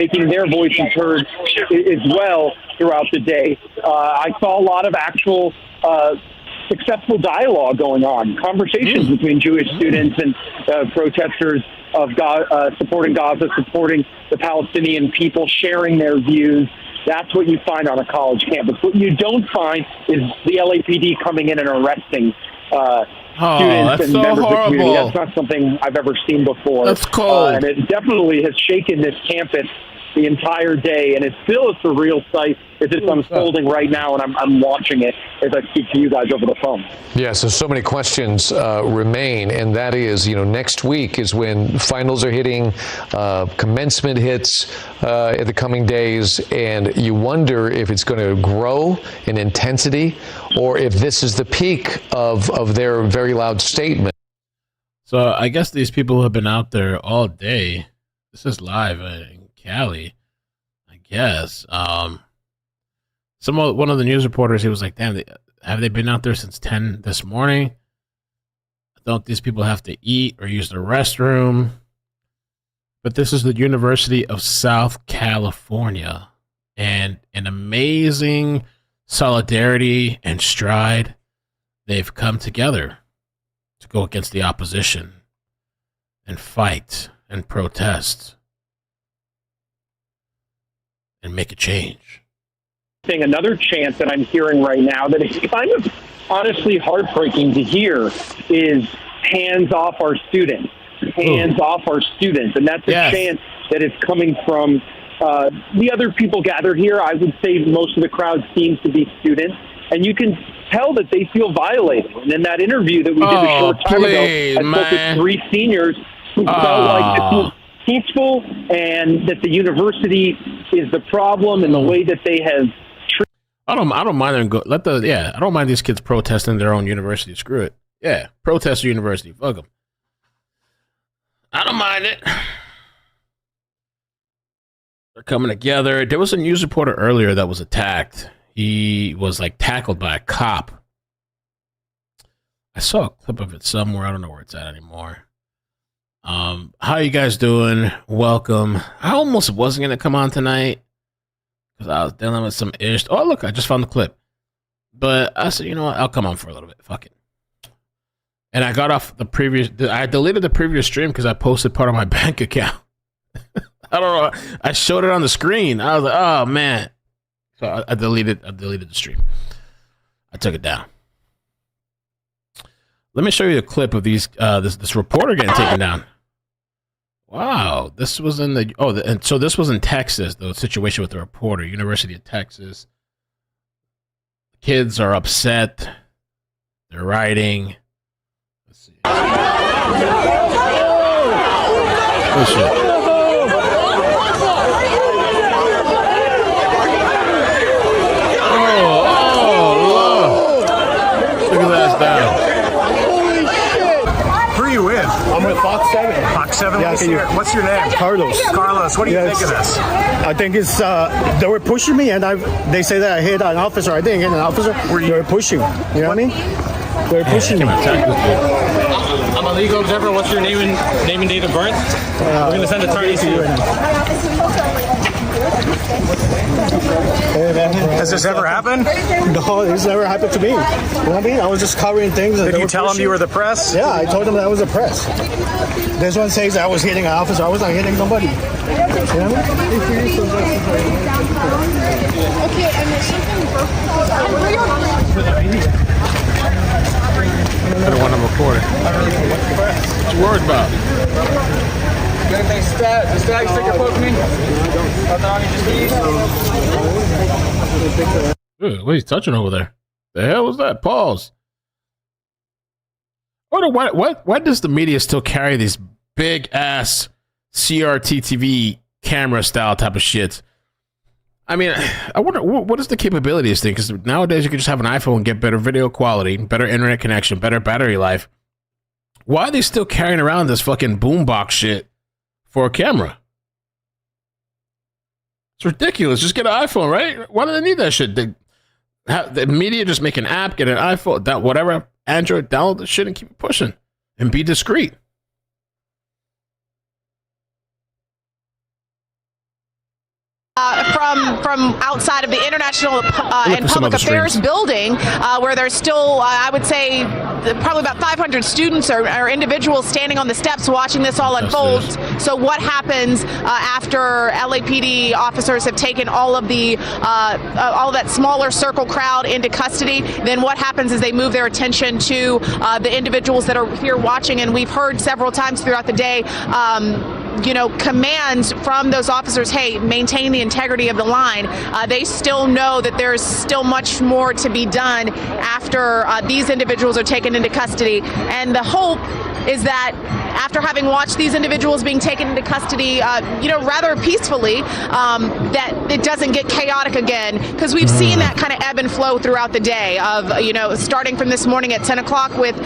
making their voices heard as well throughout the day. I saw a lot of actual successful dialogue going on, conversations between Jewish students and protesters of supporting Gaza, supporting the Palestinian people, sharing their views. That's what you find on a college campus. What you don't find is the LAPD coming in and arresting students and members of the community. That's not something I've ever seen before. That's cold. And it definitely has shaken this campus the entire day, and it's still a surreal sight as it's unfolding right now, and I'm watching it as I speak to you guys over the phone. Yeah, so many questions remain, and that is, next week is when finals are hitting, commencement hits in the coming days, and you wonder if it's going to grow in intensity or if this is the peak of their very loud statement. So I guess these people have been out there all day. This is live in Cali, I guess. One of the news reporters, he was like, damn, have they been out there since 10 this morning? Don't these people have to eat or use the restroom? But this is the University of South California, and an amazing solidarity and stride. They've come together to go against the opposition and fight and protest and make a change. Another chant that I'm hearing right now that is kind of honestly heartbreaking to hear is hands off our students, hands off our students. And that's a chant that is coming from the other people gathered here. I would say most of the crowd seems to be students, and you can tell that they feel violated. And in that interview that we did a short time ago, I spoke with 3 seniors who felt like this was peaceful and that the university is the problem and the way that they have. I don't mind them go. I don't mind these kids protesting their own university. Screw it. Yeah, protest the university. Fuck them. I don't mind it. They're coming together. There was a news reporter earlier that was attacked. He was tackled by a cop. I saw a clip of it somewhere. I don't know where it's at anymore. How you guys doing? Welcome. I almost wasn't gonna come on tonight because I was dealing with some ish. Oh, look, I just found the clip. But I said, you know what? I'll come on for a little bit. Fuck it. And I got off I deleted the previous stream because I posted part of my bank account. I don't know. I showed it on the screen. I was like, oh man. So I deleted the stream. I took it down. Let me show you a clip of these this reporter getting taken down. Wow, this was in and so this was in Texas, the situation with the reporter, University of Texas. Kids are upset. They're rioting. Let's see. Oh shit. Look at that down. I'm with Fox 7. Fox 7? Yeah, What's your name? Carlos. Carlos, what do you think of this? I think it's, they were pushing me, and they say that I hit an officer. I didn't hit an officer. They were pushing. You know what I mean? They were pushing me. I'm a legal observer. What's your name and date of birth? We're going to send attorneys to you. Has this ever happened? No, this never happened to me. You know what I mean? I was just covering things. Did you tell them you were the press? Yeah, I told them that I was the press. This one says I was hitting an officer. I was not hitting nobody. You know what I mean? Okay, and there's something broken. I don't want to record it. What you worried about? Anything stick your poke me? What are you touching over there? The hell was that? Pause. Why does the media still carry these big ass CRT TV camera style type of shit? I mean, I wonder what is the capability of this thing? Because nowadays you can just have an iPhone and get better video quality, better internet connection, better battery life. Why are they still carrying around this fucking boombox shit for a camera? It's ridiculous. Just get an iPhone, right? Why do they need that shit? The media just make an app, get an iPhone, whatever, Android, download the shit and keep it pushing and be discreet. From outside of the International and Public Affairs building, where there's still, I would say, probably about 500 students or individuals standing on the steps watching this all unfold. So what happens after LAPD officers have taken all of that smaller circle crowd into custody? Then what happens is they move their attention to the individuals that are here watching, and we've heard several times throughout the day commands from those officers, hey, maintain the integrity of the line. They still know that there's still much more to be done after these individuals are taken into custody. And the hope is that after having watched these individuals being taken into custody, rather peacefully, that it doesn't get chaotic again, because we've seen that kind of ebb and flow throughout the day of, starting from this morning at 10 o'clock with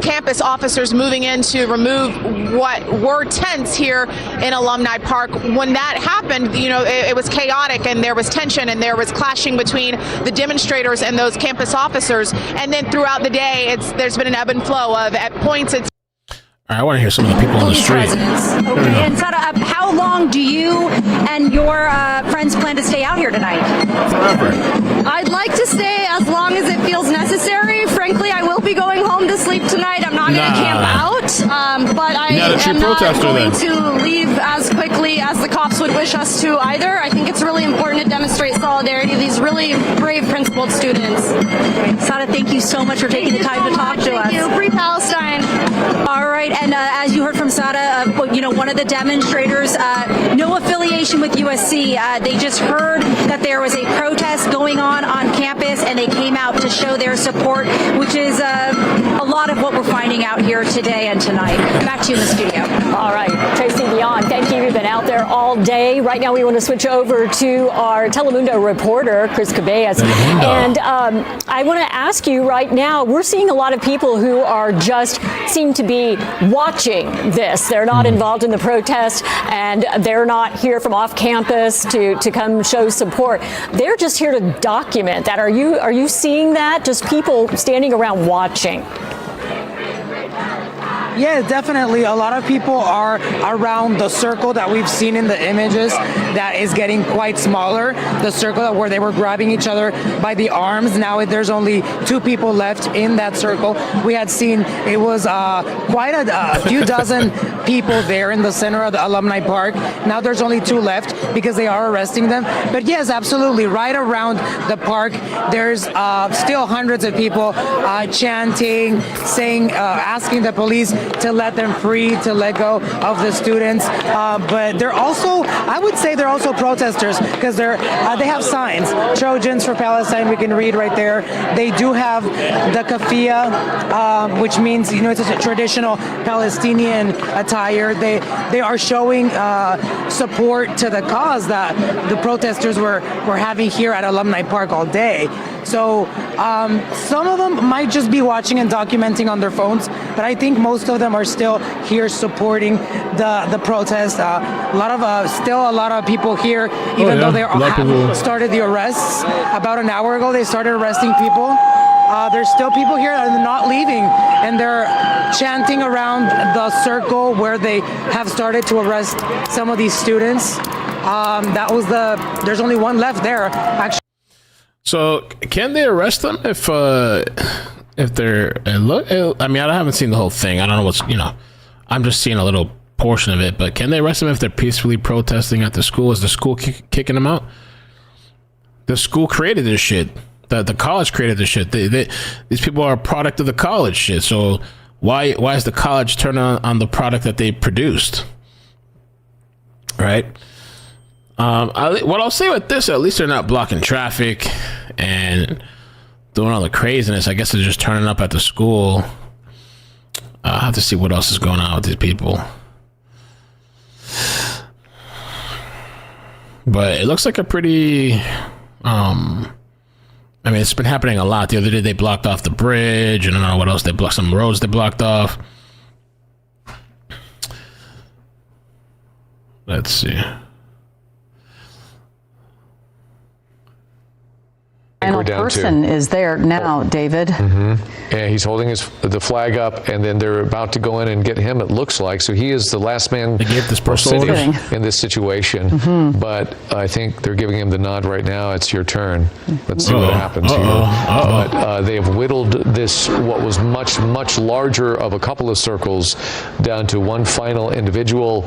campus officers moving in to remove what were tents here in Alumni Park. When that happened, it was chaotic and there was tension and there was clashing between the demonstrators and those campus officers. And then throughout the day, there's been an ebb and flow of, at points, it's I want to hear some of the people on the street. Okay, and Sada, how long do you and your friends plan to stay out here tonight? Forever. I'd like to stay as long as it feels necessary. Frankly, I will be going home to sleep tonight. I'm not going to camp out, but I am not going to leave as quickly as the cops would wish us to either. I think it's really important to demonstrate solidarity to these really brave, principled students. Sada, thank you so much for taking the time to talk to us. Thank you. Free Palestine. All right, and as you heard from Sada, one of the demonstrators, no affiliation with USC. They just heard that there was a protest going on campus, and they came out to show their support, which is a lot of what we're finding out here today and tonight. Back to you in the studio. All right, Tracy Beyond, thank you. You've been out there all day. Right now, we want to switch over to our Telemundo reporter, Chris Cabeas. And I want to ask you right now, we're seeing a lot of people who are just seem to be watching this. They're not involved in the protest, and they're not here from off campus to come show support. They're just here to document that. Are you seeing that? Just people standing around watching? Yeah, definitely. A lot of people are around the circle that we've seen in the images that is getting quite smaller. The circle where they were grabbing each other by the arms. Now there's only 2 people left in that circle. We had seen it was quite a few dozen people there in the center of the Alumni Park. Now there's only 2 left because they are arresting them. But yes, absolutely. Right around the park, there's still hundreds of people chanting, saying, asking the police to let them free, to let go of the students. But they're also, I would say they're also protesters, because they have signs. Trojans for Palestine, we can read right there. They do have the kafia, which means, it's a traditional Palestinian attire. They are showing support to the cause that the protesters were having here at Alumni Park all day. So some of them might just be watching and documenting on their phones, but I think most of them are still here supporting the protest. A lot of people here, even though they started the arrests about an hour ago. They started arresting people. There's still people here and they're not leaving, and they're chanting around the circle where they have started to arrest some of these students. There's only one left there, actually. So can they arrest them if they're I mean, I haven't seen the whole thing. I don't know what's I'm just seeing a little portion of it. But can they arrest them if they're peacefully protesting at the school? Is the school kicking them out? The school created this shit. The college created this shit. These people are a product of the college shit. So why is the college turning on the product that they produced? Right. What I'll say with this, at least they're not blocking traffic and doing all the craziness. I guess they're just turning up at the school. I'll have to see what else is going on with these people. But it looks like a pretty, I mean, it's been happening a lot. The other day they blocked off the bridge. I don't know what else. They blocked some roads they blocked off. Let's see. Final down person to. is there now, David. And he's holding the flag up, and then they're about to go in and get him, it looks like. So he is the last man sitting in this situation. But I think they're giving him the nod right now. It's your turn. Let's see what happens here. But they have whittled this, what was much larger of a couple of circles, down to one final individual.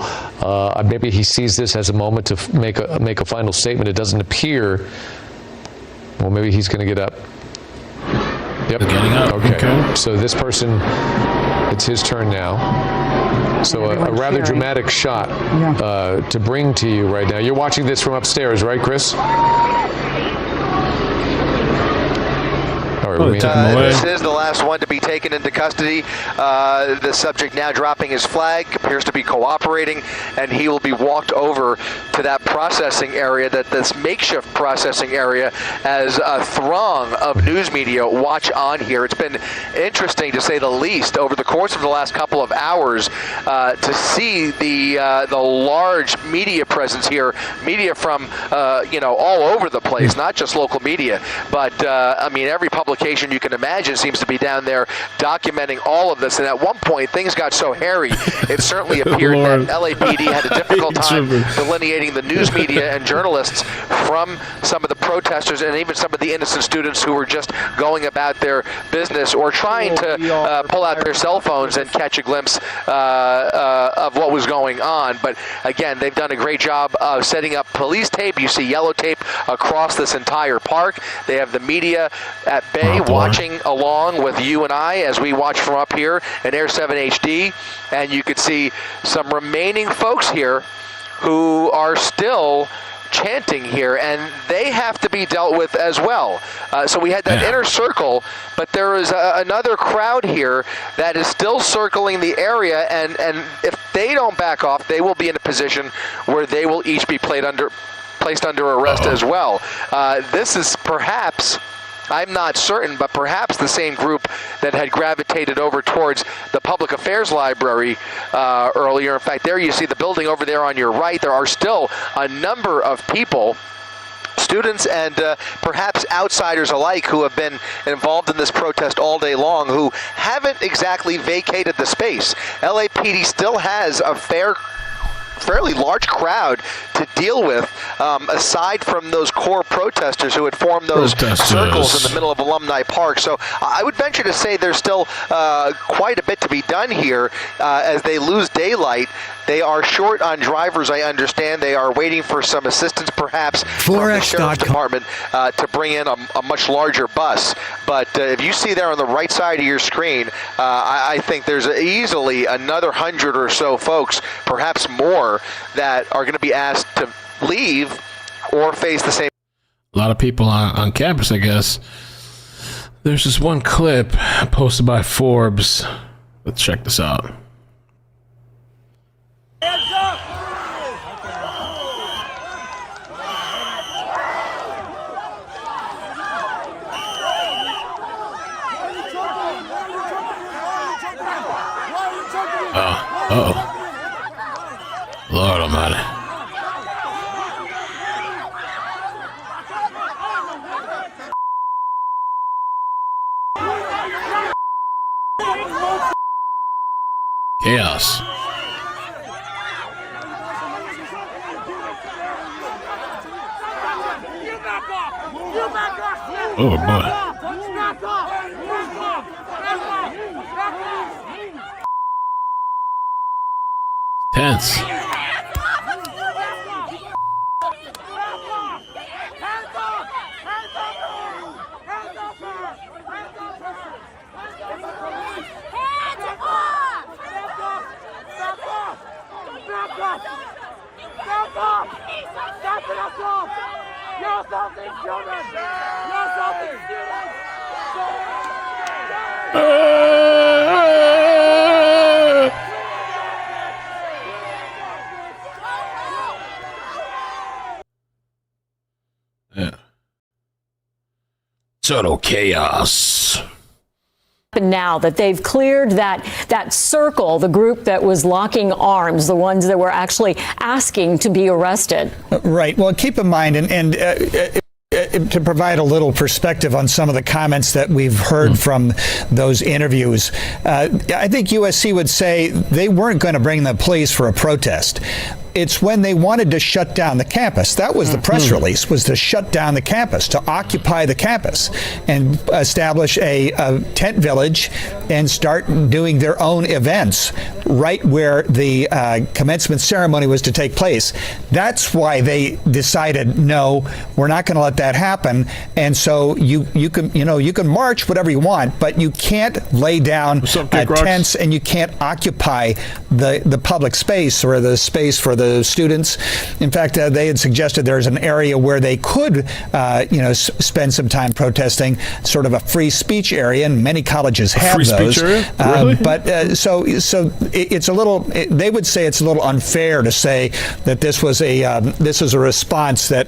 Maybe he sees this as a moment to make a final statement. It doesn't appear. Well, maybe he's going to get up. Yep. Getting up. Okay. So this person, it's his turn now. So a rather dramatic shot to bring to you right now. You're watching this from upstairs, right, Chris? This is the last one to be taken into custody. The subject now dropping his flag, appears to be cooperating, and he will be walked over to that processing area, this makeshift processing area, as a throng of news media watch on here. It's been interesting, to say the least, over the course of the last couple of hours, to see the large media presence here, media from all over the place, not just local media, but I mean, every publication you can imagine seems to be down there documenting all of this. And at one point, things got so hairy, it certainly appeared that LAPD had a difficult time delineating the news media and journalists from some of the protesters and even some of the innocent students who were just going about their business or trying to pull out their cell phones and catch a glimpse of what was going on. But again, they've done a great job of setting up police tape. You see yellow tape across this entire park. They have the media at bay watching along with you and I as we watch from up here in Air 7 HD, and you could see some remaining folks here who are still chanting here, and they have to be dealt with as well. So we had that inner circle, but there is another crowd here that is still circling the area, and if they don't back off, they will be in a position where they will each be placed under arrest as well. This is perhaps, I'm not certain, but perhaps the same group that had gravitated over towards the Public Affairs Library earlier. In fact, there you see the building over there on your right. There are still a number of people, students and perhaps outsiders alike, who have been involved in this protest all day long, who haven't exactly vacated the space. LAPD still has a fairly large crowd to deal with, aside from those core protesters who had formed those circles in the middle of Alumni Park. So I would venture to say there's still quite a bit to be done here as they lose daylight. They are short on drivers, I understand. They are waiting for some assistance, perhaps, from the Sheriff's Department to bring in a much larger bus. But if you see there on the right side of your screen, I think there's easily another 100 or so folks, perhaps more, that are going to be asked to leave or face the same. A lot of people on campus, I guess. There's this one clip posted by Forbes. Let's check this out. Hands up! Uh-oh. Lord almighty. Chaos. Oh boy. Tense. Yeah. Total chaos. Now that they've cleared that circle, the group that was locking arms, the ones that were actually asking to be arrested. Right. Well, keep in mind, and to provide a little perspective on some of the comments that we've heard from those interviews, I think USC would say they weren't going to bring the police for a protest. It's when they wanted to shut down the campus. That was the press release, was to shut down the campus, to occupy the campus and establish a tent village and start doing their own events right where the commencement ceremony was to take place. That's why they decided, no, we're not going to let that happen. And so you can march whatever you want, but you can't lay down tents and you can't occupy the public space or the space for the students. In fact, they had suggested there's an area where they could, spend some time protesting, sort of a free speech area, and many colleges have free those. Speech area? Really? But so it's a little. They would say it's a little unfair to say that this was a response that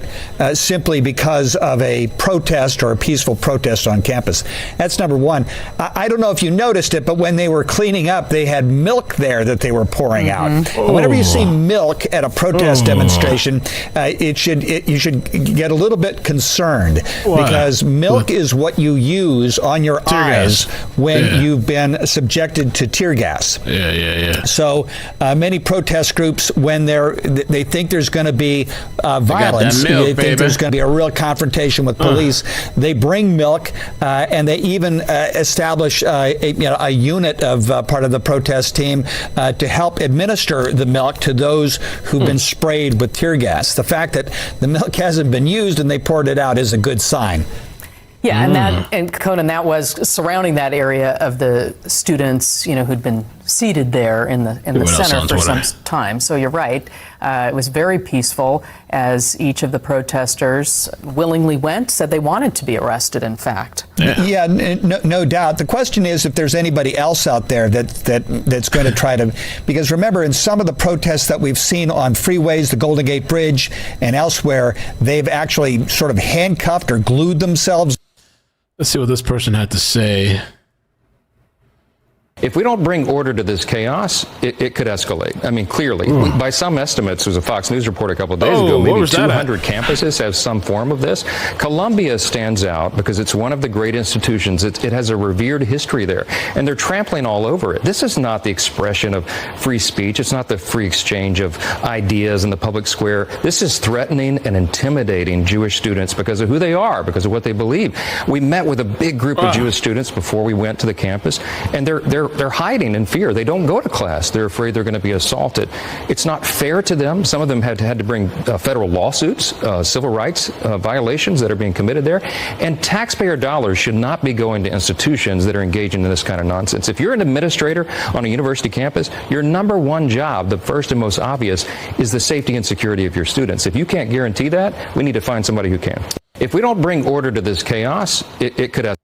simply because of a protest or a peaceful protest on campus. That's number one. I don't know if you noticed it, but when they were cleaning up, they had milk there that they were pouring out. And whenever you see milk at a protest demonstration, you should get a little bit concerned because milk is what you use on your eyes when you've been subjected to tear gas. Yeah. So many protest groups, when they think there's going to be violence, they think there's going to be a real confrontation with police, they bring milk and they even establish a unit of part of the protest team to help administer the milk to those who've been sprayed with tear gas. The fact that the milk hasn't been used and they poured it out is a good sign. Yeah, and Conan, that was surrounding that area of the students, who'd been seated there in the center for some time. So you're right. It was very peaceful as each of the protesters willingly said they wanted to be arrested, in fact. Yeah, no doubt. The question is if there's anybody else out there that's going to try to, because remember, in some of the protests that we've seen on freeways, the Golden Gate Bridge and elsewhere, they've actually sort of handcuffed or glued themselves. Let's see what this person had to say. If we don't bring order to this chaos, it could escalate. I mean, clearly, by some estimates, there was a Fox News report a couple of days ago, maybe 200 campuses have some form of this. Columbia stands out because it's one of the great institutions. It has a revered history there, and they're trampling all over it. This is not the expression of free speech. It's not the free exchange of ideas in the public square. This is threatening and intimidating Jewish students because of who they are, because of what they believe. We met with a big group of Jewish students before we went to the campus, and they're hiding in fear. They don't go to class. They're afraid they're going to be assaulted. It's not fair to them. Some of them had to bring federal lawsuits, civil rights violations that are being committed there. And taxpayer dollars should not be going to institutions that are engaging in this kind of nonsense. If you're an administrator on a university campus, your number one job, the first and most obvious, is the safety and security of your students. If you can't guarantee that, we need to find somebody who can. If we don't bring order to this chaos, it could have.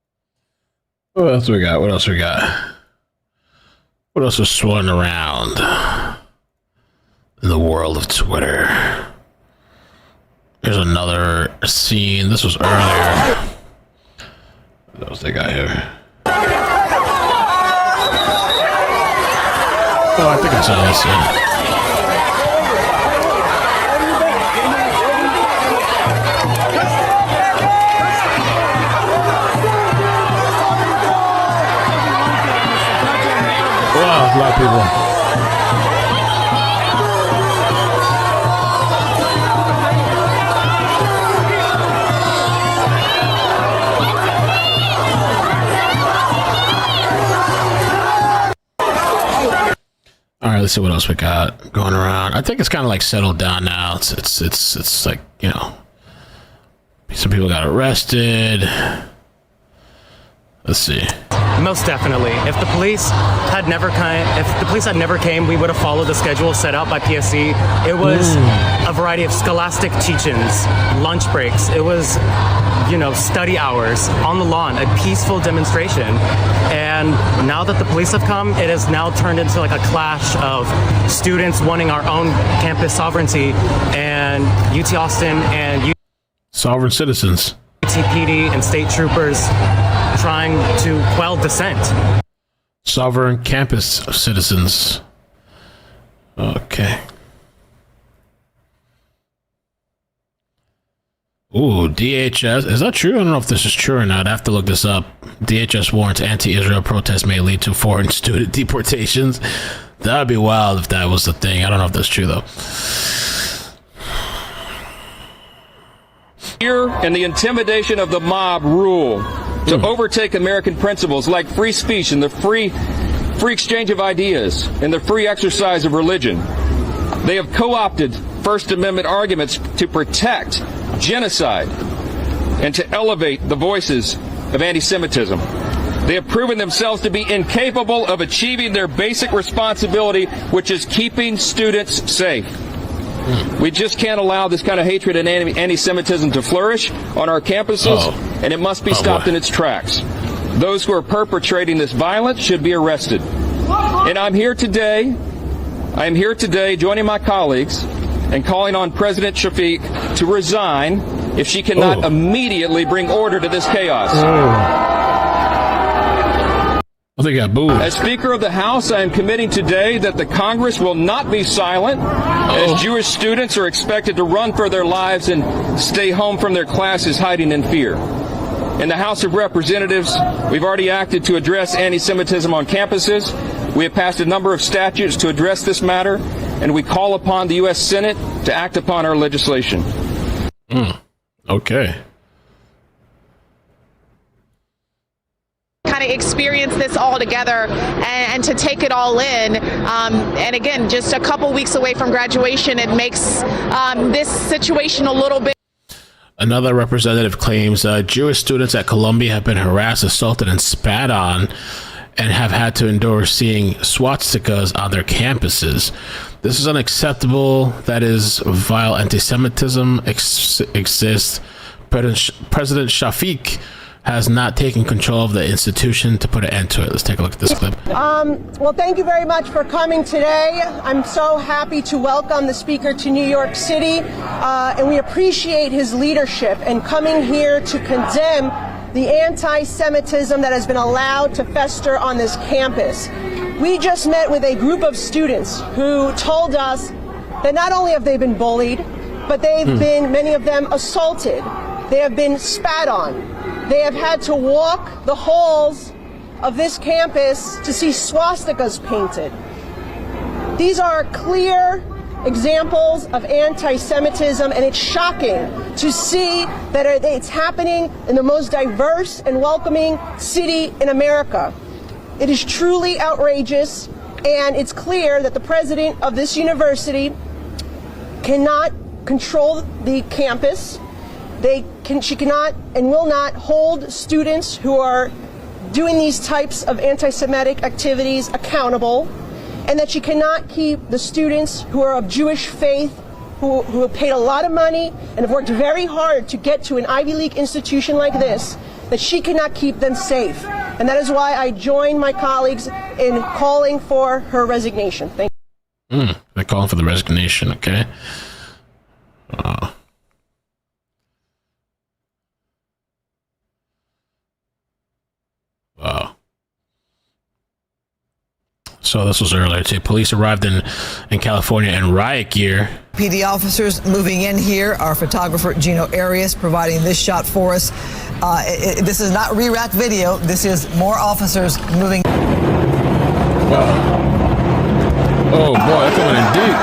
What else we got? What else is swirling around in the world of Twitter? Here's another scene. This was earlier. That was the guy here. Oh, I think I saw this. Wow, a lot of people. All right, let's see what else we got going around. I think it's kind of like settled down now. It's like, some people got arrested. Let's see. Most definitely. If the police had never came, we would have followed the schedule set out by PSC. It was a variety of scholastic teach-ins, lunch breaks. It was, study hours on the lawn, a peaceful demonstration. And now that the police have come, it has now turned into like a clash of students wanting our own campus sovereignty and UT Austin and sovereign citizens, UTPD and state troopers trying to quell dissent. Sovereign campus citizens. Okay. Ooh, DHS. Is that true? I don't know if this is true or not. I have to look this up. DHS warns anti-Israel protests may lead to foreign student deportations. That would be wild if that was the thing. I don't know if that's true, though. Fear and the intimidation of the mob rule to overtake American principles like free speech and the free exchange of ideas and the free exercise of religion. They have co-opted First Amendment arguments to protect genocide and to elevate the voices of anti-Semitism. They have proven themselves to be incapable of achieving their basic responsibility, which is keeping students safe. We just can't allow this kind of hatred and anti-Semitism to flourish on our campuses, and it must be stopped in its tracks. Those who are perpetrating this violence should be arrested. And I'm here today joining my colleagues and calling on President Shafiq to resign if she cannot immediately bring order to this chaos. I think I got booed. As Speaker of the House, I am committing today that the Congress will not be silent as Jewish students are expected to run for their lives and stay home from their classes hiding in fear. In the House of Representatives, we've already acted to address anti-Semitism on campuses. We have passed a number of statutes to address this matter, and we call upon the U.S. Senate to act upon our legislation. Okay. Kind of experience this all together and to take it all in. And again, just a couple weeks away from graduation, it makes this situation a little bit. Another representative claims Jewish students at Columbia have been harassed, assaulted, and spat on, and have had to endure seeing swastikas on their campuses. This is unacceptable. That is, vile anti-Semitism exists. President Shafiq has not taken control of the institution to put an end to it. Let's take a look at this clip. Well, thank you very much for coming today. I'm so happy to welcome the Speaker to New York City, and we appreciate his leadership and coming here to condemn the anti-Semitism that has been allowed to fester on this campus. We just met with a group of students who told us that not only have they been bullied, but they've been, many of them, assaulted. They have been spat on. They have had to walk the halls of this campus to see swastikas painted. These are clear examples of anti-Semitism, and it's shocking to see that it's happening in the most diverse and welcoming city in America. It is truly outrageous, and it's clear that the president of this university cannot control the campus. She cannot and will not hold students who are doing these types of anti-Semitic activities accountable, and that she cannot keep the students who are of Jewish faith, who have paid a lot of money and have worked very hard to get to an Ivy League institution like this, that she cannot keep them safe. And that is why I join my colleagues in calling for her resignation. Thank you. They're calling for the resignation, okay? Wow. So this was earlier today. Police arrived in California in riot gear. PD officers moving in here. Our photographer Gino Arias providing this shot for us. This is not re-rack video. This is more officers moving. Wow. Oh boy, they're coming in deep.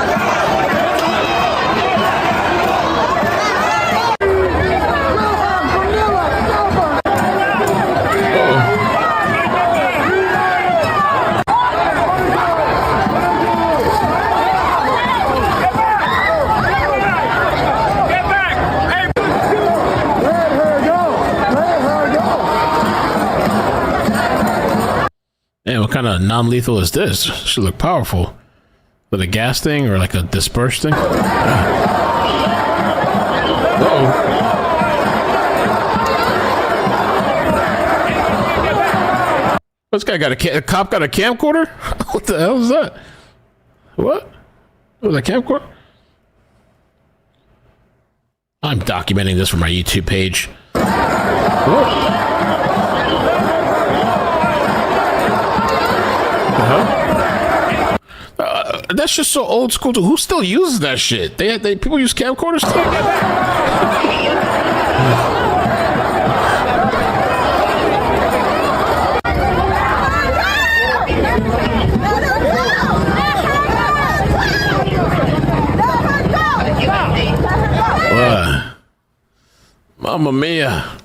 Man, what kind of non-lethal is this? Should look powerful. With a gas thing or like a disperse thing? Uh-oh. This guy got a cop got a camcorder? What the hell is that? What? Was a camcorder? I'm documenting this for my YouTube page. What? That's just so old school. Who still uses that shit? People use camcorders still? Mamma mia.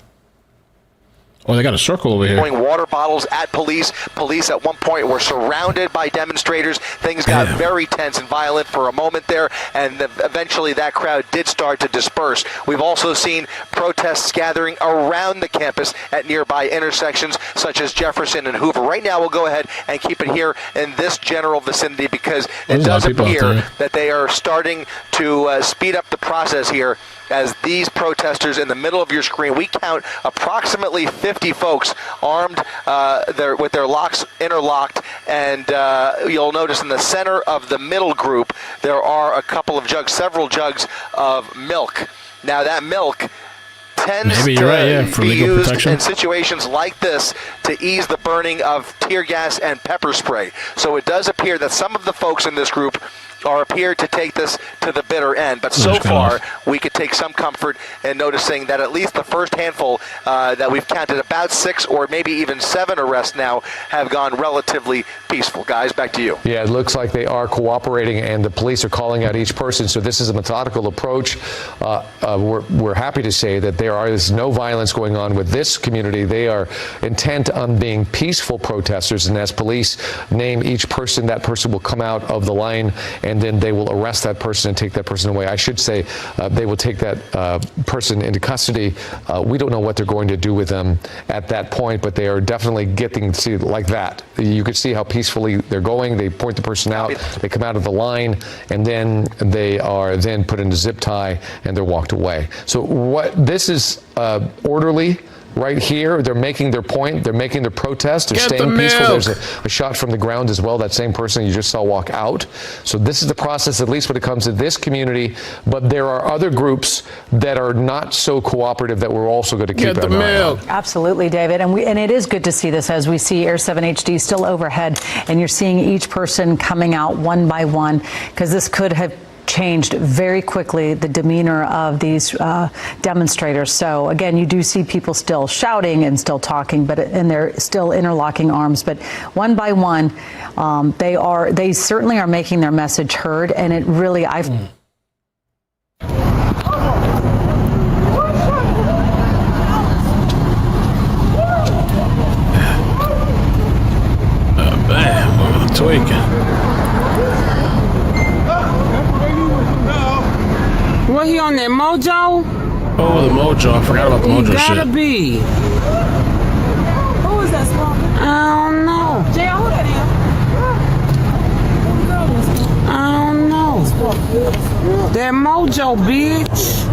Oh, they got a circle over here. Throwing water bottles at police. Police at one point were surrounded by demonstrators. Things got very tense and violent for a moment there, and eventually that crowd did start to disperse. We've also seen protests gathering around the campus at nearby intersections such as Jefferson and Hoover. Right now, we'll go ahead and keep it here in this general vicinity because it does appear that they are starting to speed up the process here. As these protesters in the middle of your screen, we count approximately 50 folks armed with their locks interlocked, and you'll notice in the center of the middle group there are a couple of jugs, several jugs of milk. Now that milk tends to be used in situations like this to ease the burning of tear gas and pepper spray. So it does appear that some of the folks in this group appear to take this to the bitter end. But so far, we could take some comfort in noticing that at least the first handful that we've counted, about 6 or maybe even 7 arrests now, have gone relatively peaceful. Guys, back to you. Yeah, it looks like they are cooperating, and the police are calling out each person. So this is a methodical approach. We're happy to say that there is no violence going on with this community. They are intent on being peaceful protesters, and as police name each person, that person will come out of the line, and then they will arrest that person and take that person away. I should say they will take that person into custody. We don't know what they're going to do with them at that point, but they are definitely getting to like that. You can see how peacefully they're going. They point the person out, they come out of the line, and then they are then put in a zip tie and they're walked away. So this is orderly. Right here, they're making their point. They're making their protest. They're staying peaceful. There's a shot from the ground as well. That same person you just saw walk out. So this is the process, at least when it comes to this community. But there are other groups that are not so cooperative that we're also going to keep an eye on. Absolutely, David. And it is good to see this as we see Air 7 HD still overhead, and you're seeing each person coming out one by one, because this could have changed very quickly the demeanor of these demonstrators. So again, you do see people still shouting and still talking, and they're still interlocking arms. But one by one, they certainly are making their message heard, and it really What, he on that Mojo? Oh, the Mojo. I forgot about the Mojo shit. Gotta be. Who is that smoking? I don't know. Jay, who that is? I don't know. That Mojo, bitch.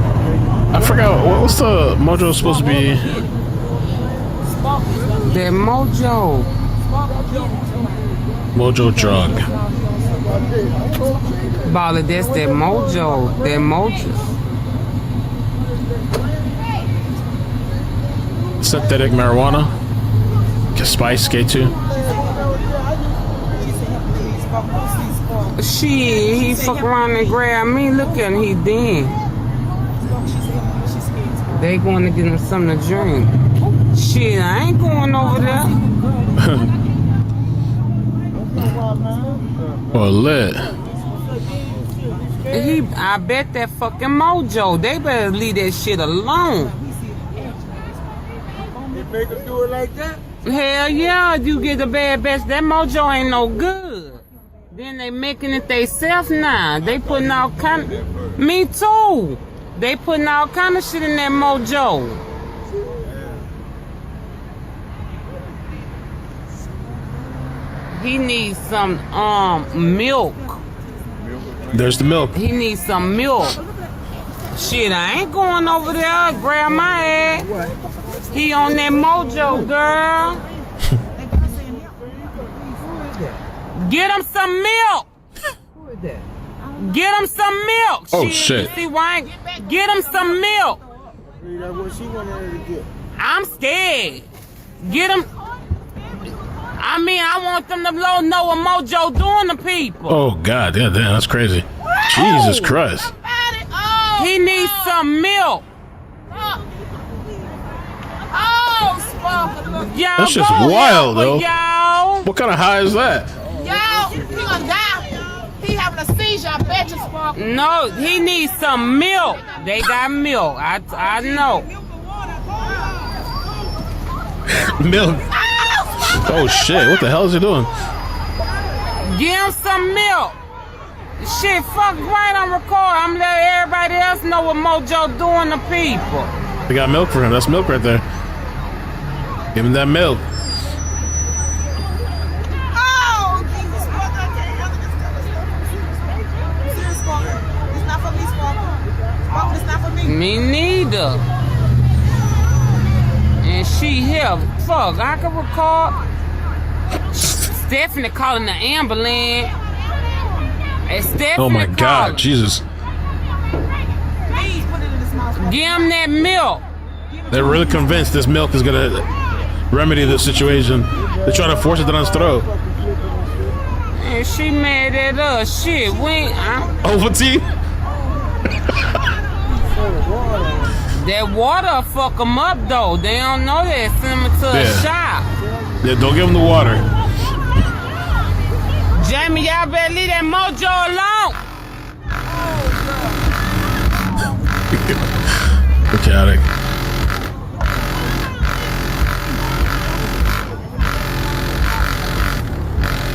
I forgot. What's the Mojo supposed to be? That Mojo. Mojo drug. Baller, that's that Mojo. That Mojo. Synthetic marijuana. Spice K2. Shit, he fuck around and grab me. Look at him, he dead. They going to get him something to drink. Shit, I ain't going over there. Oh, lit. I bet that fucking Mojo. They better leave that shit alone. They make them do it like that? Hell yeah, you get the bad batch. That Mojo ain't no good. Then they making it theyself now. They putting all kind of... Me too. They putting all kind of shit in that Mojo. He needs some milk. There's the milk. He needs some milk. Shit, I ain't going over there. Grab my ass. He on that Mojo, girl. Get him some milk. Who is that? Get him some milk. Oh, shit. See why? Get him some milk. That's what she wanted her to get. I'm scared. Get him. I mean, I want them to know what Mojo doing to people. Oh, God. Yeah, damn, that's crazy. Jesus Christ. He needs some milk. That's just wild, though. What kind of high is that? Y'all, he gonna die. He having a seizure, I bet you, Sparkle. No, he needs some milk. They got milk. I know. Milk. Oh shit! What the hell is he doing? Give him some milk. Shit, fuck right, I'm recording. I'm letting everybody else know what Mojo doing to people. They got milk for him. That's milk right there. Give him that milk. Oh, Jesus, fuck, I can't handle this kind of stuff. It's not for me, Sparkle. It's not for me. Me neither. And she here. Fuck, I can record. Stephanie calling the ambulance. Hey, Stephanie, oh my God, calling. Jesus. Please put it in the small spot. Give him that milk. They're really convinced this milk is gonna remedy the situation. They're trying to force it down his throat. And she mad at us. Shit, we ain't. Ovaltine? That water fuck them up though. They don't know that. Send them to a shop. Yeah, don't give them the water. Jamie, y'all better leave that Mojo alone. Chaotic.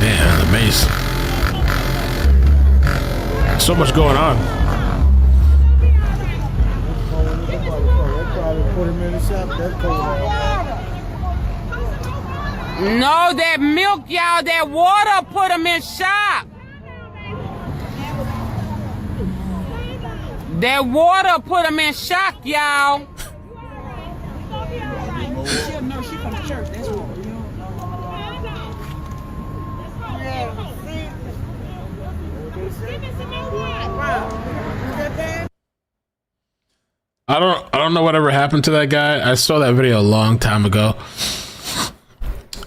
Man, the mace. So much going on. No, that milk, y'all, that water put them in shock. That water put them in shock, y'all. She from the church, that's what. I don't know whatever happened to that guy. I saw that video a long time ago.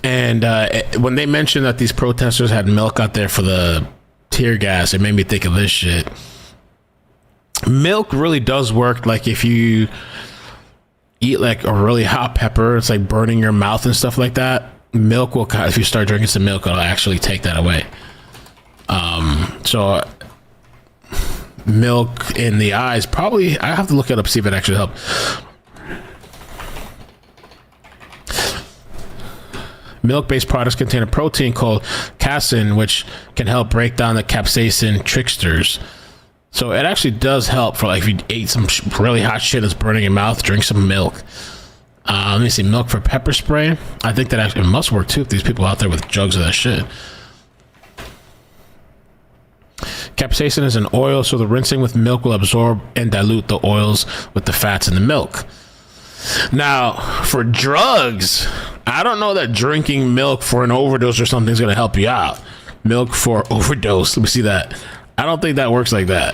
And when they mentioned that these protesters had milk out there for the tear gas, it made me think of this shit. Milk really does work. Like if you eat like a really hot pepper, it's like burning your mouth and stuff like that. Milk will, if you start drinking some milk, it'll actually take that away. So milk in the eyes, probably, I have to look it up, see if it actually helps. Milk-based products contain a protein called casein, which can help break down the capsaicin tricksters. So it actually does help for like if you ate some really hot shit that's burning your mouth, drink some milk. Let me see, milk for pepper spray. I think that actually must work too if these people out there with jugs of that shit. Capsaicin is an oil, so the rinsing with milk will absorb and dilute the oils with the fats in the milk. Now, for drugs, I don't know that drinking milk for an overdose or something is going to help you out. Milk for overdose. Let me see that. I don't think that works like that.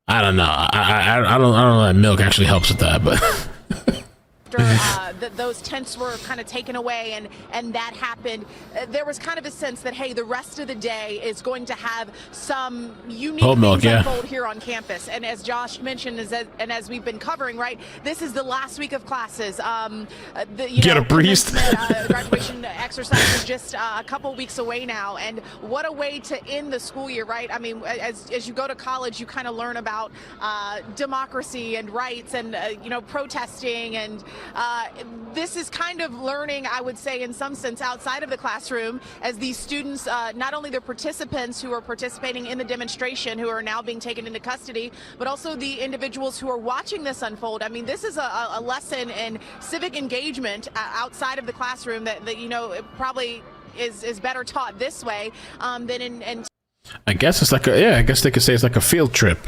I don't know. I don't know that milk actually helps with that, but those tents were kind of taken away and that happened, there was kind of a sense that, hey, the rest of the day is going to have some unique things unfold here on campus. And as Josh mentioned, and as we've been covering, right, this is the last week of classes. Get a breeze. Graduation exercise is just a couple weeks away now. And what a way to end the school year, right? I mean, as you go to college, you kind of learn about democracy and rights and, protesting. And this is kind of learning, I would say, in some sense, outside of the classroom, as these students, not only the participants who are participating in the demonstration, who are now being taken into custody, but also the individuals who are watching this unfold. I mean, this is a lesson in civic engagement outside of the classroom that it probably is better taught this way than in. I guess it's like I guess they could say it's like a field trip.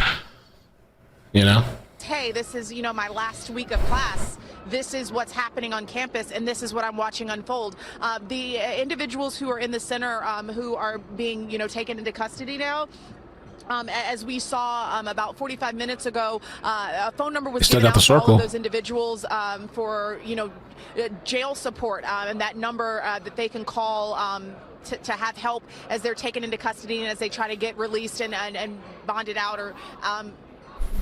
Hey, this is, my last week of class. This is what's happening on campus, and this is what I'm watching unfold. The individuals who are in the center who are being, taken into custody now, as we saw about 45 minutes ago, a phone number was given out to all of those individuals for, jail support, and that number that they can call to have help as they're taken into custody and as they try to get released and bonded out or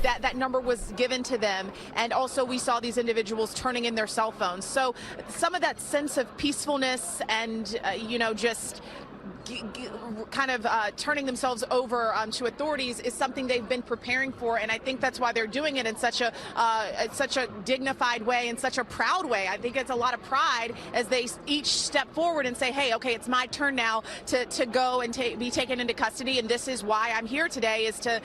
that number was given to them. And also we saw these individuals turning in their cell phones. So some of that sense of peacefulness and, just kind of turning themselves over to authorities is something they've been preparing for, and I think that's why they're doing it in such a dignified way and such a proud way. I think it's a lot of pride as they each step forward and say, hey, okay, it's my turn now to go and be taken into custody, and this is why I'm here today, is to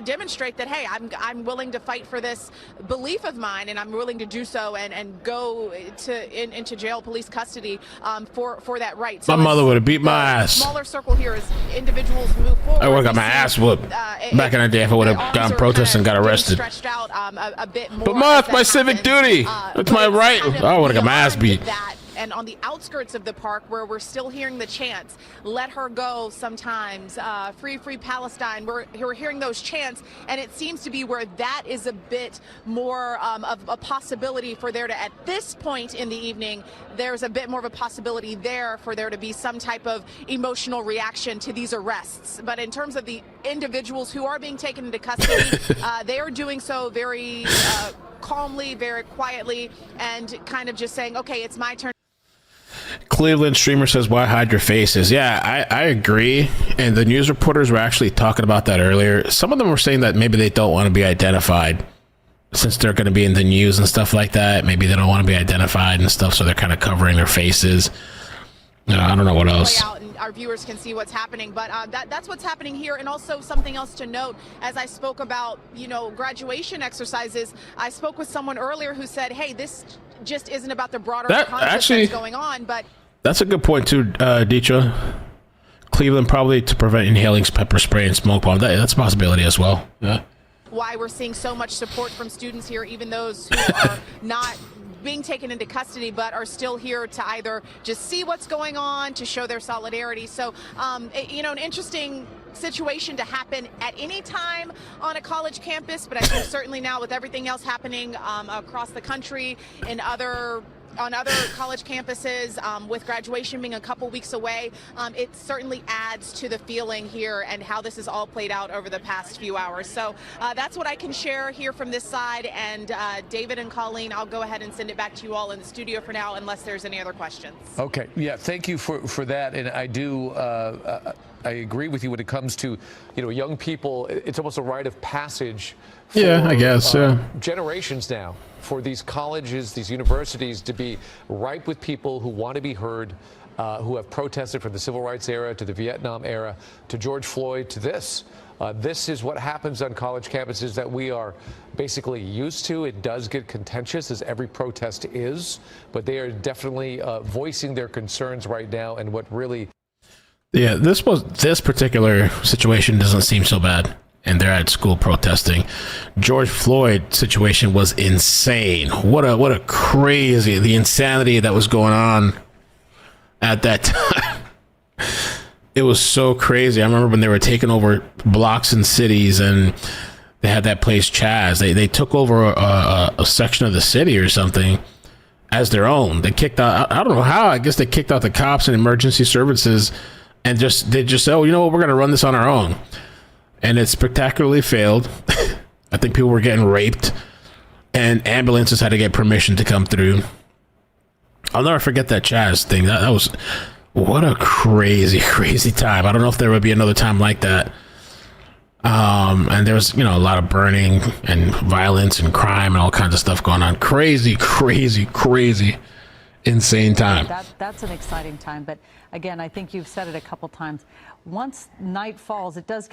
demonstrate that, hey, I'm willing to fight for this belief of mine, and I'm willing to do so and go into jail, police custody for that right. So my mother would have beat my ass. Smaller circle here as individuals move forward. I would have got my ass whooped back in the day if I would have gone protesting and got arrested. Stretched out a bit more. But it's my civic duty. It's my right. I would have got my ass beat. And on the outskirts of the park, where we're still hearing the chants, let her go sometimes, free, free Palestine, we're hearing those chants, and it seems to be where that is a bit more of a possibility for there to, at this point in the evening, there's a bit more of a possibility there for there to be some type of emotional reaction to these arrests. But in terms of the individuals who are being taken into custody, they are doing so very calmly, very quietly, and kind of just saying, okay, it's my turn. Cleveland streamer says, why hide your faces? Yeah, I agree. And the news reporters were actually talking about that earlier. Some of them were saying that maybe they don't want to be identified since they're going to be in the news and stuff like that. Maybe they don't want to be identified and stuff, so they're kind of covering their faces. I don't know what else. Our viewers can see what's happening, but that's what's happening here. And also something else to note, as I spoke about, graduation exercises, I spoke with someone earlier who said, hey, this just isn't about the broader context that's going on. But that's a good point too, Deetra. Cleveland probably to prevent inhaling pepper spray and smoke bomb. That's a possibility as well. Yeah. Why we're seeing so much support from students here, even those who are not being taken into custody, but are still here to either just see what's going on, to show their solidarity. So, an interesting situation to happen at any time on a college campus, but I think certainly now with everything else happening across the country and on other college campuses, with graduation being a couple weeks away, it certainly adds to the feeling here and how this has all played out over the past few hours. So that's what I can share here from this side. And David and Colleen, I'll go ahead and send it back to you all in the studio for now, unless there's any other questions. Okay. Yeah. Thank you for that. And I do. I agree with you when it comes to, young people. It's almost a rite of passage. For, I guess. Generations now, for these colleges, these universities to be ripe with people who want to be heard, who have protested from the civil rights era to the Vietnam era to George Floyd to this. This is what happens on college campuses that we are basically used to. It does get contentious, as every protest is, but they are definitely voicing their concerns right now. And what really. Yeah, this particular situation doesn't seem so bad. And they're at school protesting. George Floyd situation was insane. What a crazy, the insanity that was going on at that time. It was so crazy. I remember when they were taking over blocks and cities, and they had that place Chaz. They took over a section of the city or something as their own. They kicked out, I don't know how, I guess they kicked out the cops and emergency services, and they just said, oh, you know what, we're going to run this on our own. And it spectacularly failed. I think people were getting raped, and ambulances had to get permission to come through. I'll never forget that Chaz thing. That was, what a crazy, crazy time. I don't know if there would be another time like that. And there was, a lot of burning and violence and crime and all kinds of stuff going on. Crazy, crazy, crazy, insane time. That's an exciting time. But again, I think you've said it a couple times. Once night falls, it does,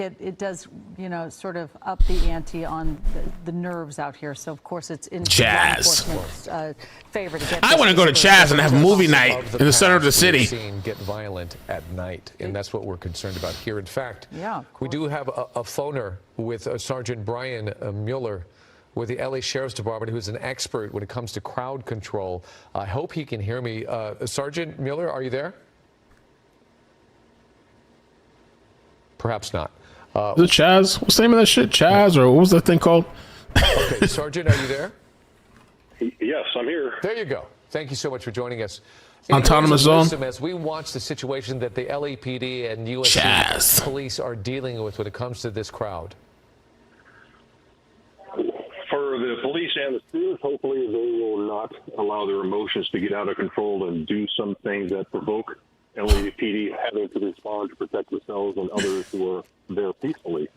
sort of up the ante on the nerves out here. So, of course, it's in Chaz. Favor to get. I want to go to Chaz and have movie night in the center of the city. Get violent at night, and that's what we're concerned about here. In fact, we do have a phoner with Sergeant Brian Mueller with the LA Sheriff's Department, who's an expert when it comes to crowd control. I hope he can hear me. Sergeant Mueller, are you there? Perhaps not. Is it Chaz? What's the name of that shit? Chaz, or what was that thing called? Okay, Sergeant, are you there? Yes, I'm here. There you go. Thank you so much for joining us. Autonomous zone. As we watch the situation that the LAPD and USC police are dealing with when it comes to this crowd. For the police and the students, hopefully they will not allow their emotions to get out of control and do some things that provoke LAPD having to respond to protect themselves and others who are there peacefully.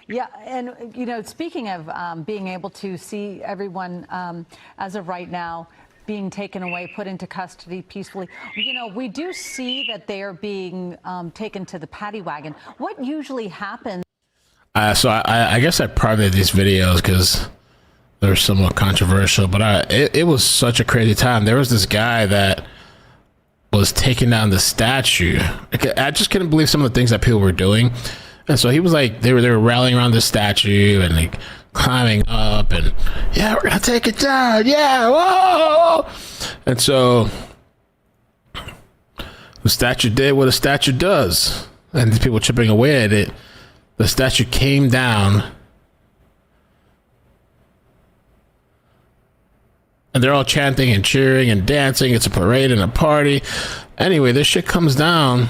Yeah, and you know, speaking of being able to see everyone as of right now being taken away, put into custody peacefully, you know, we do see that they are being taken to the paddy wagon. What usually happens? So I guess I privated these videos because they're somewhat controversial, but it was such a crazy time. There was this guy that was taking down the statue. I just couldn't believe some of the things that people were doing. And so he was like, they were rallying around the statue and like climbing up and, yeah, we're gonna take it down, yeah, whoa. And so the statue did what a statue does, and these people chipping away at it. The statue came down, and they're all chanting and cheering and dancing. It's a parade and a party. Anyway, this shit comes down,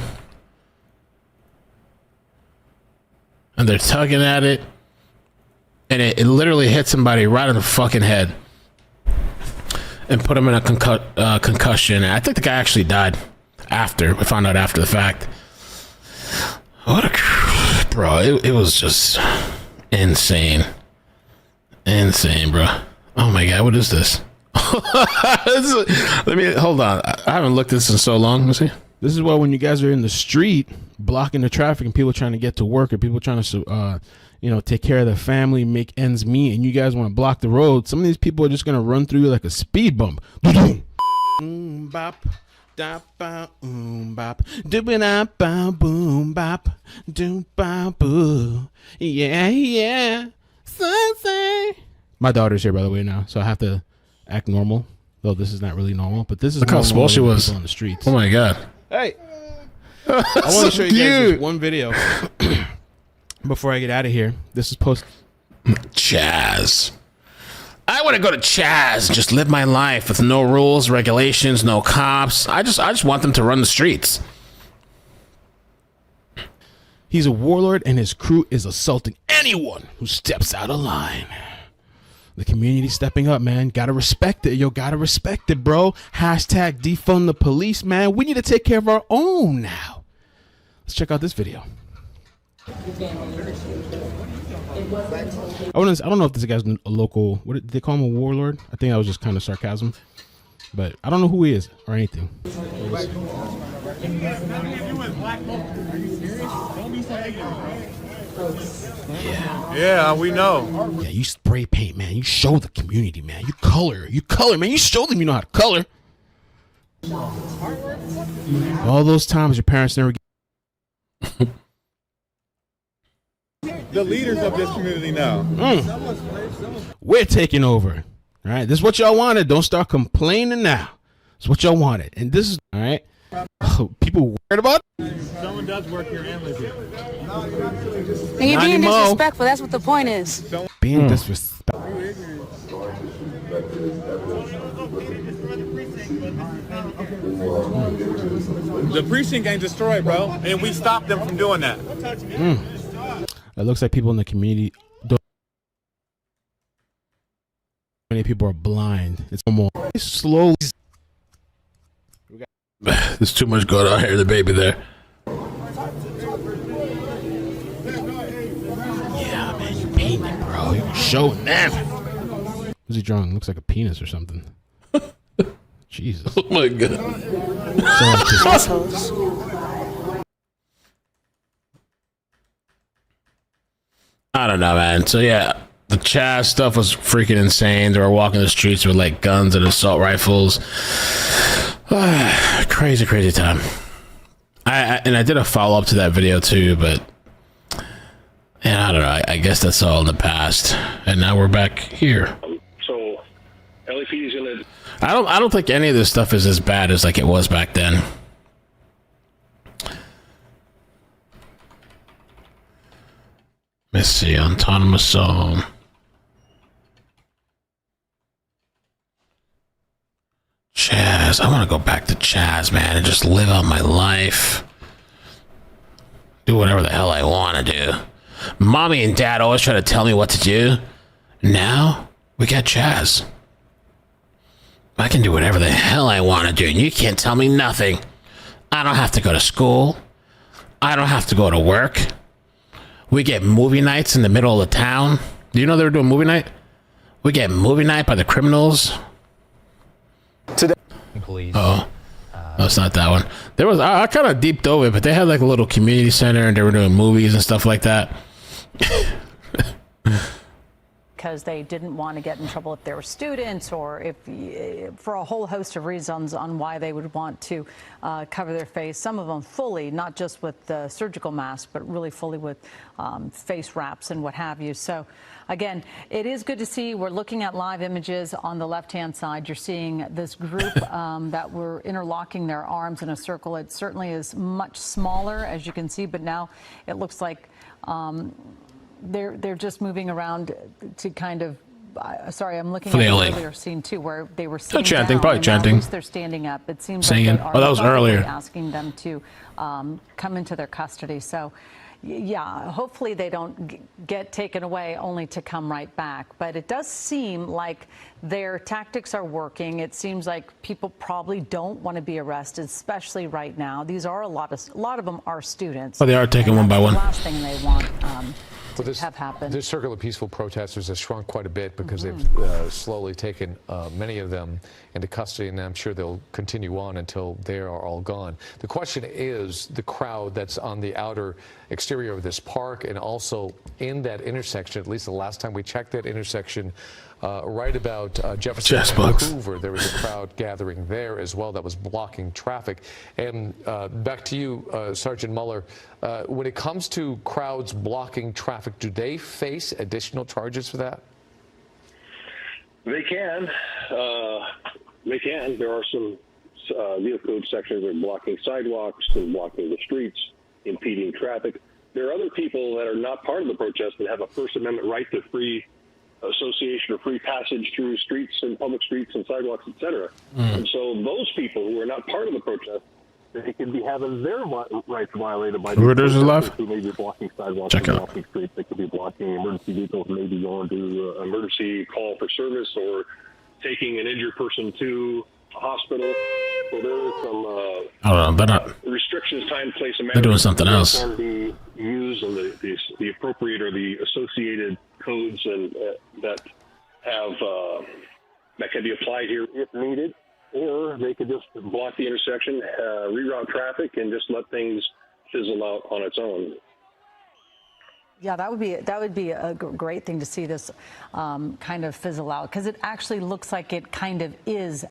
and they're tugging at it, and it literally hit somebody right in the fucking head and put him in a concussion. And I think the guy actually died after. We found out after the fact. What a... Bro, it was just insane. Insane, bro. Oh my God, what is this? Let me... Hold on. I haven't looked at this in so long. Let's see. This is why when you guys are in the street blocking the traffic and people trying to get to work or people trying to, you know, take care of their family, make ends meet, and you guys want to block the road, some of these people are just going to run through you like a speed bump. Boom, bop, da, ba, bop, do-ba-da, ba, boom, bop, do-ba-boo. Yeah, yeah. Sunset. My daughter's here, by the way, now, so I have to act normal, though this is not really normal, but this is look how small she was on the streets. Oh my God. Hey, I want to show you guys this one video before I get out of here. This is post Chaz. I want to go to Chaz, just live my life with no rules, regulations, no cops. I just want them to run the streets. He's a warlord and his crew is assaulting anyone who steps out of line. The community stepping up, man. Gotta respect it. Yo, gotta respect it, bro. Hashtag defund the police, man. We need to take care of our own now. Let's check out this video. I don't know if this guy's a local, what did they call him, a warlord? I think that was just kind of sarcasm. But I don't know who he is or anything. Yeah, we know. Yeah, you spray paint, man. You show the community, man. You color, man. You show them you know how to color. All those times your parents never get... The leaders of this community now. We're taking over. All right, this is what y'all wanted. Don't start complaining now. It's what y'all wanted. And this is, all right, people worried about it? Someone does work here and live here. And you're being disrespectful. That's what the point is. Being disrespectful. The precinct ain't destroyed, bro. And we stopped them from doing that. It looks like people in the community don't. Many people are blind. It's more slowly. There's too much going on here. The baby there. Yeah, man, you painting, bro. You showing them. What's he drawing? Looks like a penis or something. Jesus. Oh my God. I don't know, man. So yeah, the Chaz stuff was freaking insane. They were walking the streets with like guns and assault rifles. Crazy, crazy time. I did a follow up to that video too, but I don't know. I guess that's all in the past, and now we're back here. So, LAPD's gonna. I don't think any of this stuff is as bad as like it was back then. Let's see, autonomous zone. Chaz, I want to go back to Chaz, man, and just live out my life. Do whatever the hell I want to do. Mommy and Dad always try to tell me what to do. Now, we got Chaz. I can do whatever the hell I want to do, and you can't tell me nothing. I don't have to go to school. I don't have to go to work. We get movie nights in the middle of the town. Do you know they were doing movie night? We get movie night by the criminals. Today, police. Oh, no, it's not that one. There was I kind of deep dove it, but they had like a little community center, and they were doing movies and stuff like that. Because they didn't want to get in trouble if they were students, or if for a whole host of reasons on why they would want to cover their face. Some of them fully, not just with the surgical mask, but really fully with face wraps and what have you. So again, it is good to see. We're looking at live images on the left-hand side. You're seeing this group that were interlocking their arms in a circle. It certainly is much smaller, as you can see, but now it looks like they're just moving around to kind of. Sorry, I'm looking flailing. At the earlier scene too, where they were sitting chanting, down, probably and chanting. Now at least they're standing up. It seems singing. like they are That was earlier. asking them to come into their custody. So, yeah, hopefully they don't get taken away only to come right back. But it does seem like their tactics are working. It seems like people probably don't want to be arrested, especially right now. These are a lot of them are students. Oh, they are taking one by one. The last thing they want to have happen. This circle of peaceful protesters has shrunk quite a bit because they've slowly taken many of them into custody, and I'm sure they'll continue on until they are all gone. The question is the crowd that's on the outer exterior of this park and also in that intersection, at least the last time we checked that intersection, right about Jefferson and Hoover, there was a crowd gathering there as well that was blocking traffic. And back to you, Sergeant Mueller, when it comes to crowds blocking traffic, do they face additional charges for that? They can. There are some vehicle code sections that are blocking sidewalks and blocking the streets, impeding traffic. There are other people that are not part of the protest that have a First Amendment right to free association or free passage through streets and public streets and sidewalks, etc. And so those people who are not part of the protest, they could be having their rights violated by who left? Who may be blocking sidewalks and blocking streets. They could be blocking emergency vehicles, maybe going to emergency call for service or taking an injured person to a hospital. So there are some restrictions, time, place, and manner. They're doing something else. Can be used in the appropriate or the associated codes and that can be applied here if needed, or they could just block the intersection, reroute traffic, and just let things fizzle out on its own. Yeah, that would be a great thing to see this kind of fizzle out, because it actually looks like it kind of is.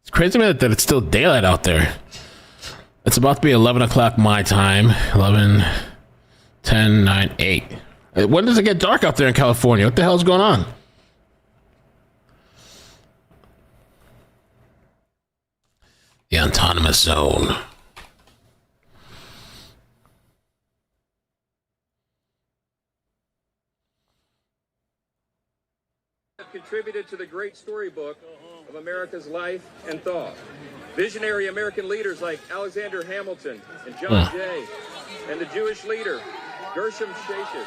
It's crazy that it's still daylight out there. It's about to be 11 o'clock my time. 11, 10, 9, 8. When does it get dark out there in California? What the hell is going on? The autonomous zone. Contributed to the great storybook of America's life and thought. Visionary American leaders like Alexander Hamilton and John Jay, and the Jewish leader Gershom Shashis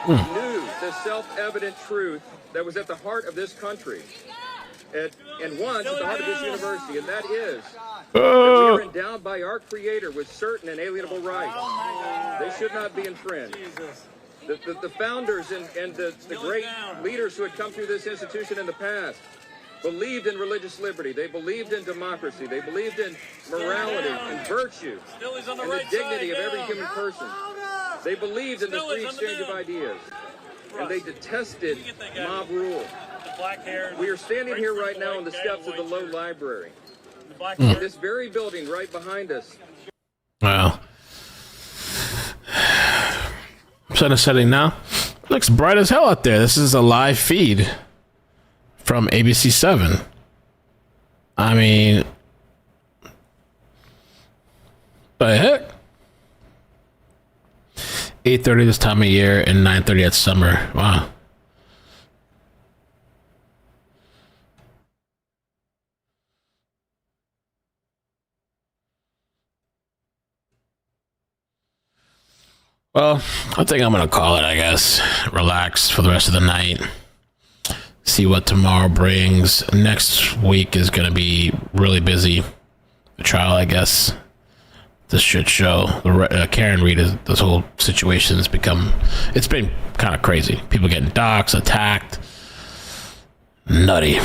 knew the self-evident truth that was at the heart of this country, and once at the heart of this university, and that is that we are endowed by our Creator with certain inalienable rights. They should not be infringed. The founders and the great leaders who had come through this institution in the past believed in religious liberty. They believed in democracy. They believed in morality and virtue and the dignity of every human person. They believed in the free exchange of ideas. And they detested mob rule. We are standing here right now on the steps of the Low Library. In this very building right behind us. Wow. Sun is setting now. Looks bright as hell out there. This is a live feed from ABC 7. I mean, the heck? 8:30 this time of year and 9:30 at summer. Wow. Well, I think I'm going to call it, I guess. Relax for the rest of the night. See see what tomorrow brings. Next week is going to be really busy. The trial, I guess. This shit show. Karen Reed, this whole situation has it's been kind of crazy. People getting doxxed, attacked. Nutty.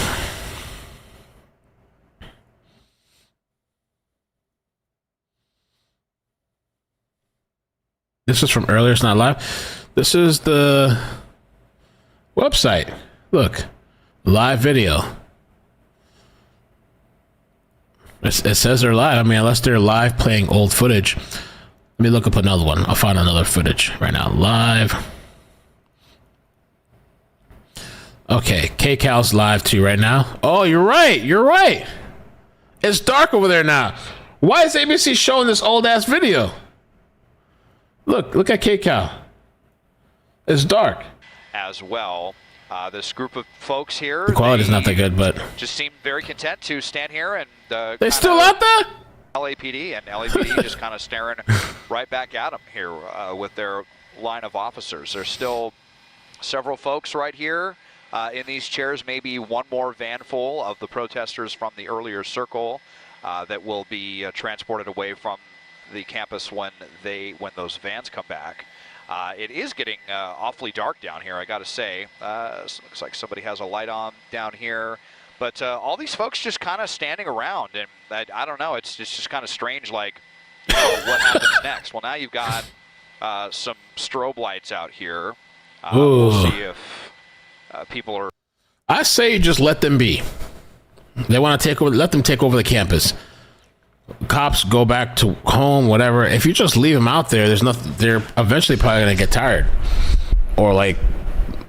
This is from earlier. It's not live. This is the website. Look, live video. It says they're live. I mean, unless they're live playing old footage. Let me look up another one. I'll find another footage right now. Live. Okay, KCal's live too right now. Oh, you're right. You're right. It's dark over there now. Why is ABC showing this old ass video? Look at KCal. It's dark. As well. This group of folks here. The quality's not that good, but just seem very content to stand here and. They still out there? LAPD and LAPD just kind of staring right back at them here with their line of officers. There's still several folks right here in these chairs, maybe one more van full of the protesters from the earlier circle that will be transported away from the campus when those vans come back. It is getting awfully dark down here, I got to say. Looks like somebody has a light on down here. But all these folks just kind of standing around, and I don't know, it's just kind of strange, like, what happens next? Well, now you've got some strobe lights out here. We'll see if people are... I say just let them be. They want to take over, let them take over the campus. Cops go back to home, whatever. If you just leave them out there, there's nothing. They're eventually probably going to get tired or like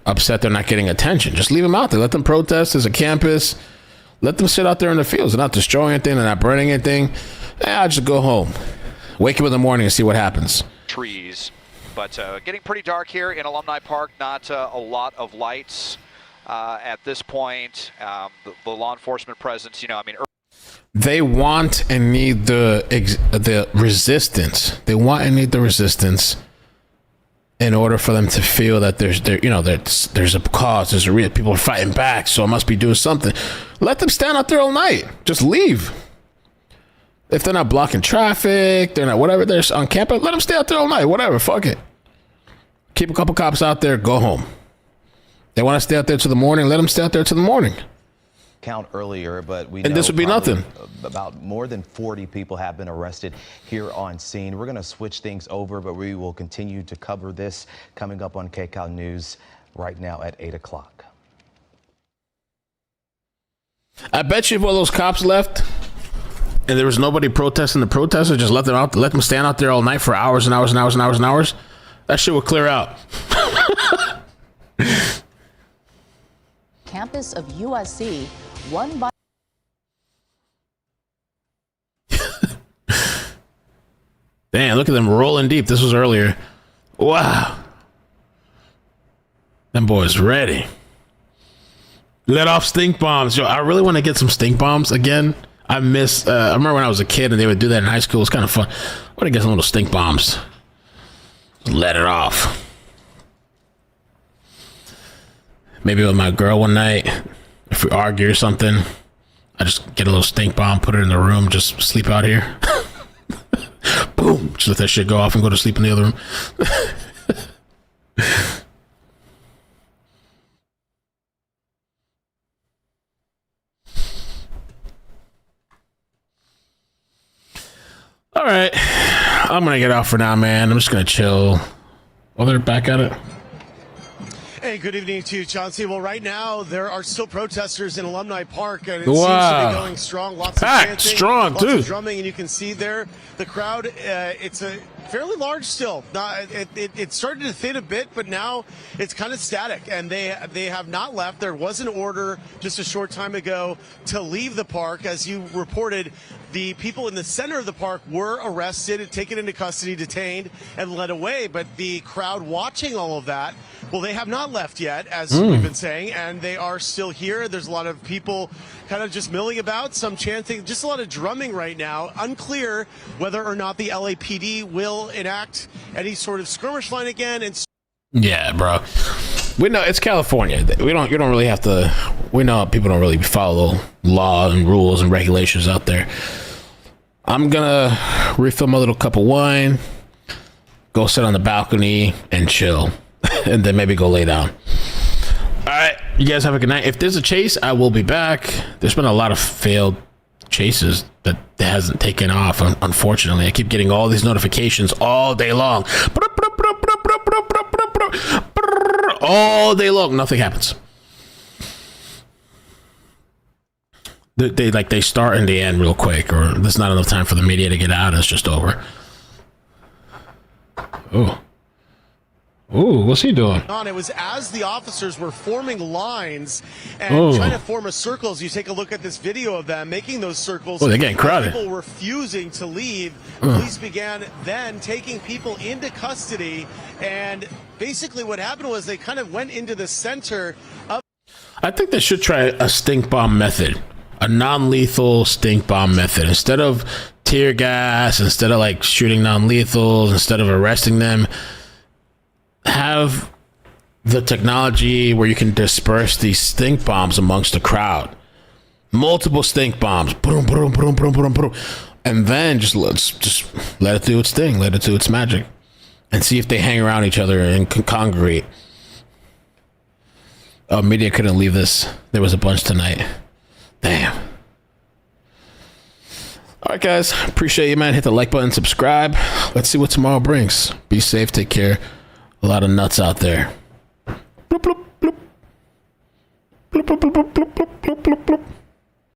upset they're not getting attention. Just leave them out there. Let them protest as a campus. Let them sit out there in the fields. They're not destroying anything. They're not burning anything. I'll just go home. Wake up in the morning and see what happens. Trees. But getting pretty dark here in Alumni Park. Not a lot of lights at this point. The law enforcement presence, they want and need the resistance. They want and need the resistance in order for them to feel that there's a cause, there's a real people are fighting back, so I must be doing something. Let them stand out there all night. Just leave. If they're not blocking traffic, they're not whatever, they're on campus, let them stay out there all night. Whatever, fuck it. Keep a couple cops out there, go home. They want to stay out there till the morning, let them stay out there till the morning. Count earlier, but we and this would be nothing. About more than 40 people have been arrested here on scene. We're going to switch things over, but we will continue to cover this coming up on KCal News right now at 8 o'clock. I bet you if all those cops left and there was nobody protesting the protesters, just let them stand out there all night for hours and hours and hours and hours and hours, that shit would clear out. Campus of USC, one by... Damn, look at them rolling deep. This was earlier. Wow. Them boys ready. Let off stink bombs. Yo, I really want to get some stink bombs again. I remember when I was a kid and they would do that in high school. It was kind of fun. I want to get some little stink bombs. Let it off. Maybe with my girl one night, if we argue or something, I just get a little stink bomb, put it in the room, just sleep out here. Boom! Just let that shit go off and go to sleep in the other room. All right, I'm gonna get off for now, man. I'm just gonna chill. Oh, they're back at it. Hey, good evening to you, Chauncey. Well, right now, there are still protesters in Alumni Park, and it seems to be going strong. Lots of chanting, strong, lots too. of drumming, and you can see there the crowd. It's a fairly large still. It started to thin a bit, but now it's kind of static, and they have not left. There was an order just a short time ago to leave the park. As you reported, the people in the center of the park were arrested, taken into custody, detained, and led away. But the crowd watching all of that, well, they have not left yet, as we've been saying, and they are still here. There's a lot of people kind of just milling about, some chanting, just a lot of drumming right now. Unclear whether or not the LAPD will enact any sort of skirmish line again. And yeah, bro. We know it's California. You don't really have to. We know people don't really follow law and rules and regulations out there. I'm gonna refill my little cup of wine, go sit on the balcony and chill, and then maybe go lay down. All right, you guys have a good night. If there's a chase, I will be back. There's been a lot of failed chases that hasn't taken off, unfortunately. I keep getting all these notifications all day long. All day long, nothing happens. They start and they end real quick, or there's not enough time for the media to get out and it's just over. Ooh, what's he doing? It was as the officers were forming lines and trying to form a circle. As you take a look at this video of them making those circles, they're getting crowded. People refusing to leave. Police began then taking people into custody, and basically what happened was they kind of went into the center of. I think they should try a stink bomb method, a non-lethal stink bomb method. Instead of tear gas, instead of like shooting non-lethals, instead of arresting them, have the technology where you can disperse these stink bombs amongst the crowd. Multiple stink bombs. Boom, boom, boom, boom, boom, boom. And then just let it do its thing. Let it do its magic. And see if they hang around each other and congregate. Oh, media couldn't leave this. There was a bunch tonight. Damn. All right, guys. Appreciate you, man. Hit the like button, subscribe. Let's see what tomorrow brings. Be safe. Take care. A lot of nuts out there. Bloop, bloop, bloop. Bloop, bloop, bloop, bloop, bloop, bloop, bloop, bloop.